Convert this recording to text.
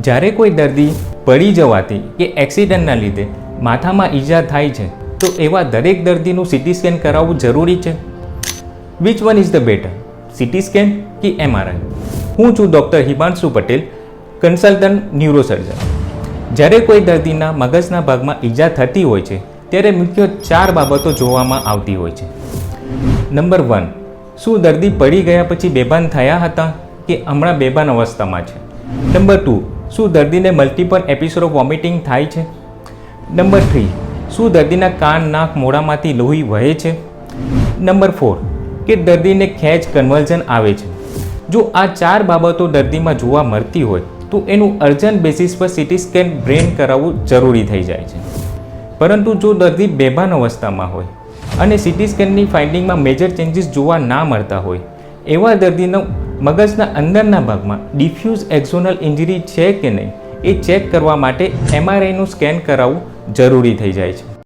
જ્યારે કોઈ દર્દી પડી જવાથી કે એક્સિડન્ટના લીધે માથામાં ઈજા થાય છે તો એવા દરેક દર્દીનું સીટી સ્કેન કરાવવું જરૂરી છે. Which one is the better, CT scan કે MRI? હું છું doctor Himanshu Patel, consultant neurosurgeon. જ્યારે કોઈ દર્દીના મગજના ભાગમાં ઈજા થતી હોય છે ત્યારે મુખ્ય 4 બાબતો જોવામાં આવતી હોય છે. નંબર 1, શું દર્દી પડી ગયા પછી બેભાન થયા હતા કે હમણાં બેભાન અવસ્થામાં છે? નંબર 2, શું દર્દીને મલ્ટિપલ એપિસોડ ઓફ વોમિટિંગ થાય છે? નંબર 3, શું દર્દીના કાન, નાક, મોઢામાંથી લોહી વહે છે? નંબર 4, કે દર્દીને ખેંચ કન્વલ્ઝન આવે છે. જો આ 4 બાબતો દર્દીમાં જોવા મળતી હોય તો એનું અર્જન્ટ બેસિસ પર સીટી સ્કેન બ્રેન કરાવવું જરૂરી થઈ જાય છે. પરંતુ જો દર્દી બેભાન અવસ્થામાં હોય અને સીટી સ્કેનની ફાઇન્ડિંગમાં મેજર ચેન્જીસ જોવા ના મળતા હોય એવા દર્દીનો મગજના અંદરના ભાગમાં ડિફ્યુઝ એક્ઝોનલ ઇન્જરી છે કે નહીં એ ચેક કરવા માટે MRIનું સ્કેન કરાવવું જરૂરી થઈ જાય છે.